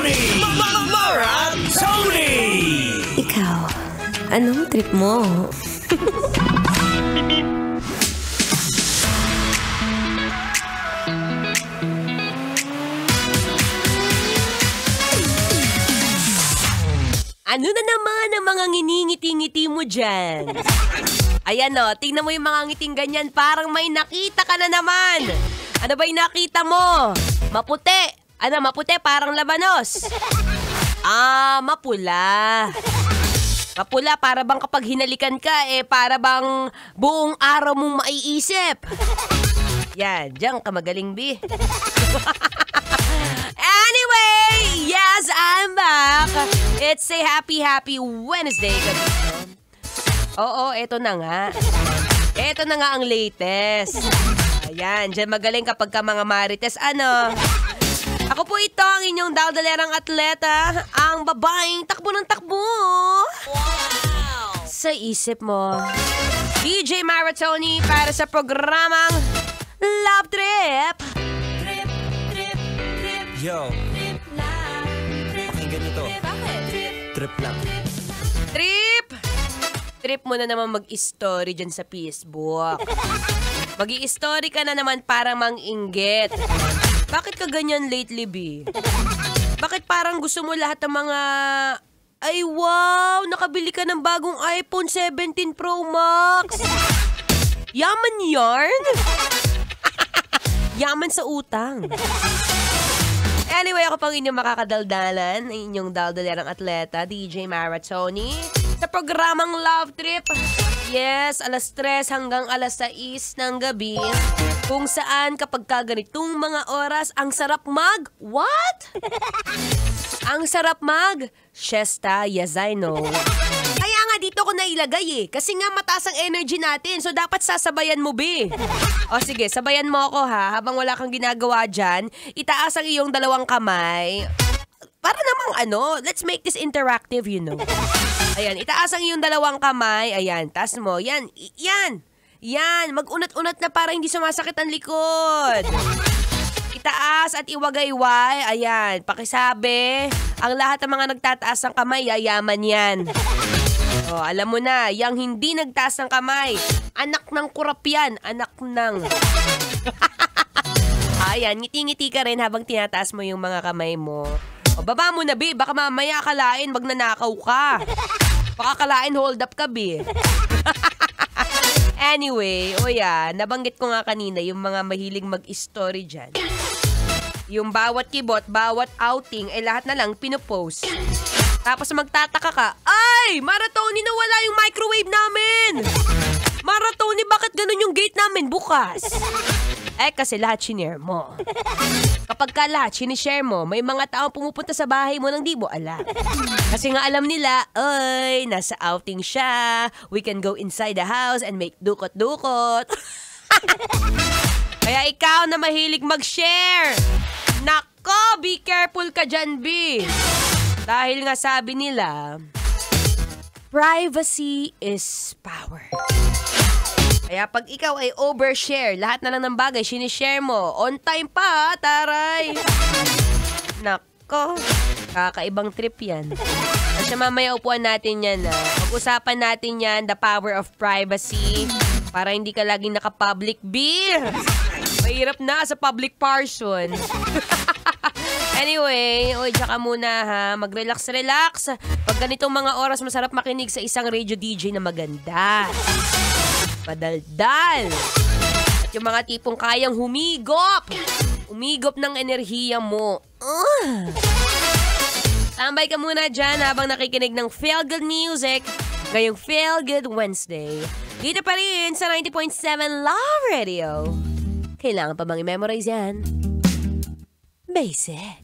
Tony! Tony! Ikaw, anong trip mo? Ano na naman ang mga nginingiti-ngiti mo dyan? Ayan o, tingnan mo yung mga ngiting ganyan, parang may nakita ka na naman. Ano ba yung nakita mo? Maputi. Ano, maputi, parang labanos. Mapula. Mapula, para bang kapag hinalikan ka, para bang buong araw mong maiisip. Yan, diyan ka magaling, B. Anyway, yes, I'm back. It's a happy Wednesday. Oo, eto na nga. Eto na nga ang latest. Ayan, dyan magaling kapag ka mga marites. Ano? Ako po ito, ang inyong daldalerang atleta, ang babaeng takbo ng takbo. Wow! Sa isip mo. DJ Maratoni para sa programang Love Trip. Yo, pakinggan nyo to. Trip lang. Trip! Trip mo na naman mag-story dyan sa Facebook. Mag-i-story ka na naman para mang-inggit. Bakit ka ganyan lately, B? Bakit parang gusto mo lahat ng mga... Ay, wow! Nakabili ka ng bagong iPhone 17 Pro Max! Yaman yarn? Yaman sa utang. Anyway, ako pang inyong makakadaldalan, inyong daldalerang atleta, DJ Maratoni, sa programang Love Trip. Yes, alas 3 hanggang alas 6 ng gabi, kung saan kapag kaganitong mga oras, ang sarap What? Ang sarap siesta, yes I know. Kaya nga dito ko nailagay kasi nga mataas ang energy natin, so dapat sasabayan mo, B. O sige, sabayan mo ako ha, habang wala kang ginagawa dyan, itaas ang iyong dalawang kamay. Para namang let's make this interactive, you know. Ayan, itaas ang iyong dalawang kamay, ayan, taas mo, yan, mag-unat-unat na para hindi sumasakit ang likod. Itaas at iwagayway, ayan, pakisabi, ang lahat ng mga nagtataas ng kamay, yayaman yan. O, alam mo na, yung hindi nagtaas ng kamay, anak ng kurap yan, anak ng... Ayan, ngiti-ngiti ka rin habang tinataas mo yung mga kamay mo. O, baba mo na, B, baka mamaya akalain magnanakaw ka. Baka akalain hold up ka, B. Anyway, nabanggit ko nga kanina yung mga mahilig mag-story dyan. Yung bawat kibot, bawat outing, lahat na lang pinopost. Tapos magtataka ka, ay, Maratoni, nawala yung microwave namin! Maratoni, bakit ganun yung gate namin bukas? Kasi lahat shinare mo. Kapag ka lahat sinishare mo, may mga taong pumupunta sa bahay mo nang di mo alam. Kasi nga alam nila, ay, nasa outing siya, we can go inside the house and make dukot-dukot. Kaya ikaw na mahilig mag-share, nako, be careful ka dyan, B. Dahil nga sabi nila, privacy is power. Kaya pag ikaw ay overshare, lahat na lang ng bagay, sinishare mo, on time pa, taray. Nako, kakaibang trip yan. Kasi mamaya upuan natin yan. Pag-usapan natin yan, the power of privacy, para hindi ka laging naka-public, B. Mahirap na sa public person. Anyway, tsaka muna ha, mag-relax. Pag ganitong mga oras, masarap makinig sa isang radio DJ na maganda. Padaldal. At yung mga tipong kayang humigop ng enerhiya mo. Tambay ka muna dyan habang nakikinig ng Feel Good Music ngayong Feel Good Wednesday. Dito pa rin sa 90.7 Love Radio. Kailangan pa bang i-memorize yan? Basic.